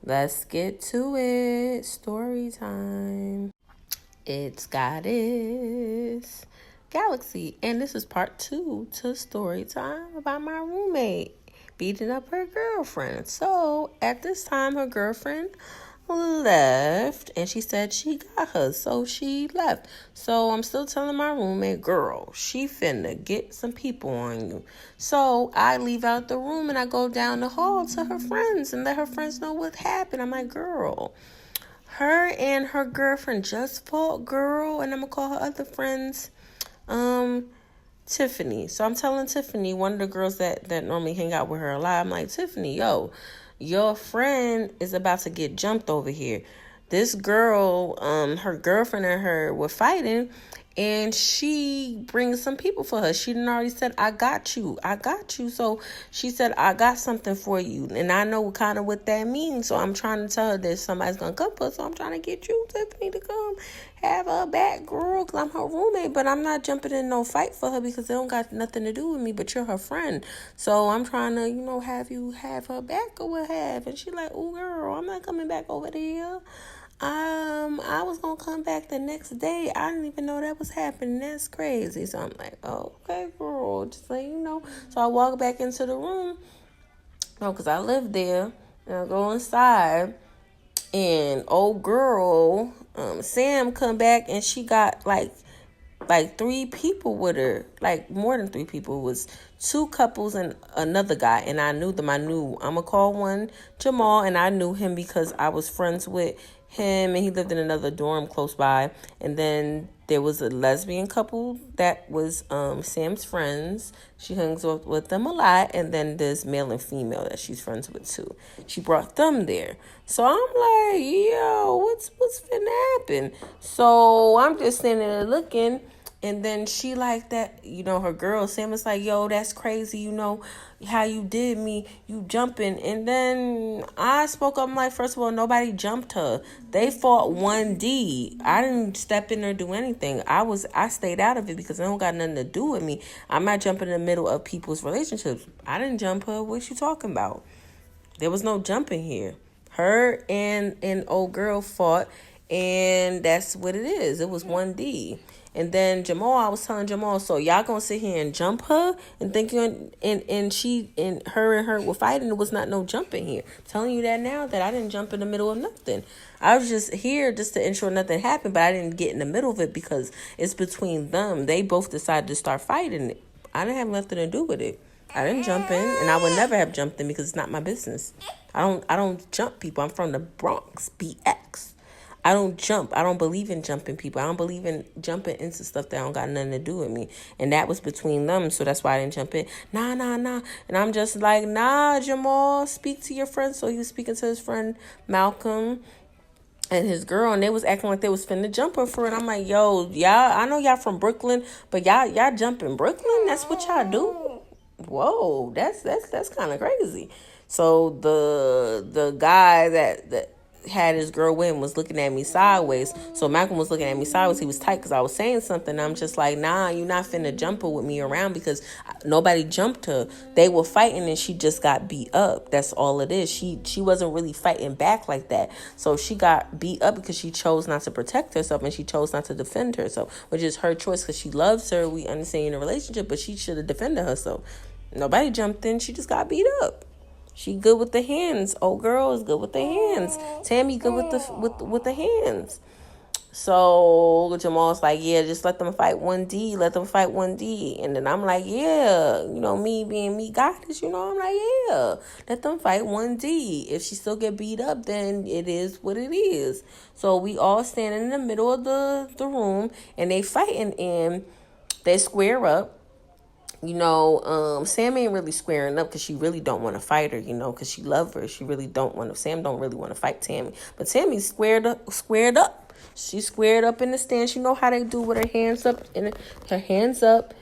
Let's get to it. Story time. It's Goddess Galaxy, and this is part 2 to story time about my roommate beating up her girlfriend. So at this time, her girlfriend left, and she said she got her, so she left. So I'm still telling my roommate, girl, she finna get some people on you. So I leave out the room and I go down the hall to her friends and let her friends know what happened. I'm like, girl, her and her girlfriend just fought, girl, and I'm gonna call her other friends Tiffany. So I'm telling Tiffany, one of the girls that normally hang out with her a lot, I'm like, Tiffany, yo, your friend is about to get jumped over here. This girl, her girlfriend and her were fighting, and she brings some people for her. She done already said, I got you. So she said, I got something for you. And I know kind of what that means. So I'm trying to tell her that somebody's going to come for her. So I'm trying to get you, Tiffany, to come have her back, girl, because I'm her roommate. But I'm not jumping in no fight for her because it don't got nothing to do with me, but you're her friend. So I'm trying to, have you have her back or what have. And she like, oh, girl, I'm not coming back over there. I was gonna come back the next day. I didn't even know that was happening. That's crazy. So I'm like, oh, okay, girl, just let you know. So I walk back into the room, because I live there, and I go inside, and old girl, Sam, come back, and she got like 3 people with her, like more than 3 people. It was 2 couples and another guy, and I knew them. I'm gonna call one Jamal, and I knew him because I was friends with him, and he lived in another dorm close by. And then there was a lesbian couple that was Sam's friends. She hangs with them a lot. And then there's male and female that she's friends with too. She brought them there. So I'm like, yo, what's finna happen? So I'm just standing there looking. And then she like that, her girl, Sam was like, yo, that's crazy, how you did me, you jumping. And then I spoke up, I'm like, first of all, nobody jumped her. They fought 1D. I didn't step in or do anything. I stayed out of it because it don't got nothing to do with me. I'm not jumping in the middle of people's relationships. I didn't jump her. What you talking about? There was no jumping here. Her and old girl fought, and that's what it is. It was 1D. And then Jamal, I was telling Jamal, so y'all gonna sit here and jump her and think you and she and her were fighting. There was not no jumping here. I'm telling you that now that I didn't jump in the middle of nothing. I was just here just to ensure nothing happened, but I didn't get in the middle of it because it's between them. They both decided to start fighting. I didn't have nothing to do with it. I didn't jump in, and I would never have jumped in because it's not my business. I don't jump people. I'm from the Bronx, BX. I don't jump. I don't believe in jumping people. I don't believe in jumping into stuff that don't got nothing to do with me. And that was between them, so that's why I didn't jump in. Nah. And I'm just like, nah, Jamal, speak to your friend. So he was speaking to his friend Malcolm and his girl, and they was acting like they was finna jump her for it. I'm like, yo, y'all, I know y'all from Brooklyn, but y'all jump in Brooklyn? That's what y'all do? Whoa, that's kind of crazy. So the guy that had his girl with him was looking at me sideways. So Malcolm was looking at me sideways. He was tight because I was saying something. I'm just like, nah, you're not finna jump her with me around because nobody jumped her. They were fighting and she just got beat up. That's all it is. She wasn't really fighting back like that. So she got beat up because she chose not to protect herself and she chose not to defend herself, which is her choice because she loves her. We understand in a relationship, but she should have defended herself. Nobody jumped in. She just got beat up. She good with the hands. Old girl is good with the hands. Tammy good with the hands. So Jamal's like, yeah, just let them fight 1D. Let them fight 1D. And then I'm like, yeah, me being me goddess, I'm like, yeah, let them fight 1D. If she still get beat up, then it is what it is. So we all standing in the middle of the room, and they fighting, and they square up. Sam ain't really squaring up because she really don't want to fight her, because she love her. She really don't want to. Sam don't really want to fight Tammy. But Tammy squared up. She squared up in the stance. You know how they do with her hands up, and her hands up.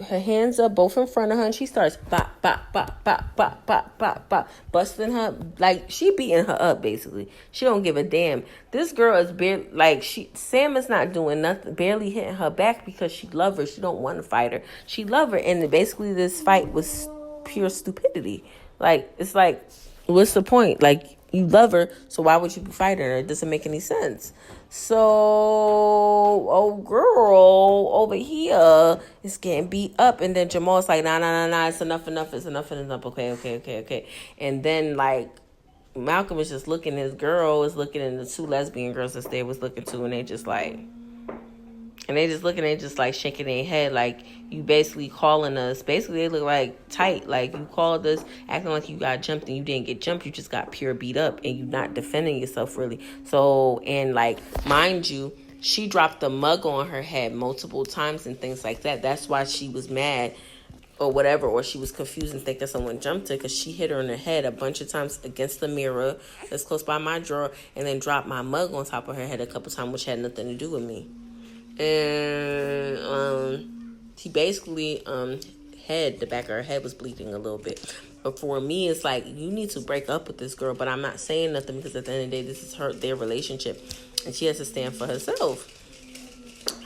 Her hands up, both in front of her, and she starts bop, bop, bop, bop, bop, bop, bop, bop, busting her, like, she beating her up, basically. She don't give a damn. This girl is barely, Sam is not doing nothing, barely hitting her back because she love her. She don't want to fight her. She love her, and basically this fight was pure stupidity. It's like, what's the point? You love her, so why would you be fighting her? It doesn't make any sense. So, oh girl over here is getting beat up, and then Jamal's like, nah, it's enough, it's enough, okay. And then like Malcolm is just looking, his girl is looking, and the two lesbian girls that they was looking to, and they just like, and they just looking, they just like shaking their head, like, you basically calling us. Basically, they look like tight, like you called us, acting like you got jumped and you didn't get jumped. You just got pure beat up, and you not defending yourself really. So, and like, mind you, she dropped the mug on her head multiple times and things like that. That's why she was mad or whatever, or she was confused and think that someone jumped her, because she hit her in the head a bunch of times against the mirror that's close by my drawer, and then dropped my mug on top of her head a couple times, which had nothing to do with me. And he basically the back of her head was bleeding a little bit. But for me, it's like, you need to break up with this girl. But I'm not saying nothing, because at the end of the day, this is their relationship, and she has to stand for herself.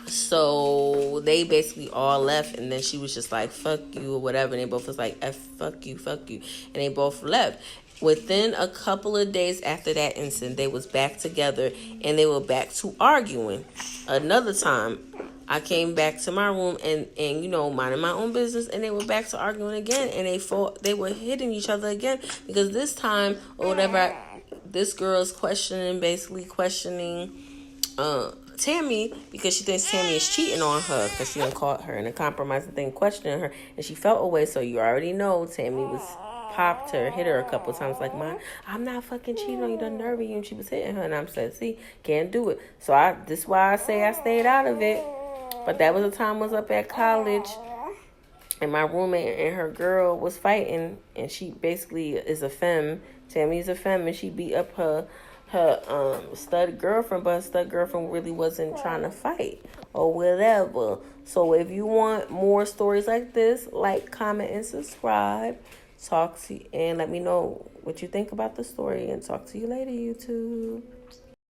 So they basically all left, and then she was just like, fuck you or whatever, and they both was like, fuck you, and they both left. Within a couple of days after that incident, they was back together, and they were back to arguing. Another time, I came back to my room and you know, minding my own business, and they were back to arguing again, and they were hitting each other again, because this time or whatever, this girl is basically questioning Tammy, because she thinks Tammy is cheating on her, because she done caught her in a compromising thing, questioning her, and she felt away. So you already know Tammy was popped her, hit her a couple times, like, I'm not fucking cheating on you, done nervy you, and she was hitting her, and I'm saying, see, can't do it. So this is why I say I stayed out of it. But that was the time I was up at college, and my roommate and her girl was fighting, and she basically is a femme. Tammy's a femme, and she beat up her stud girlfriend, but her stud girlfriend really wasn't trying to fight or whatever. So if you want more stories like this, like, comment, and subscribe. And let me know what you think about the story, and talk to you later, YouTube.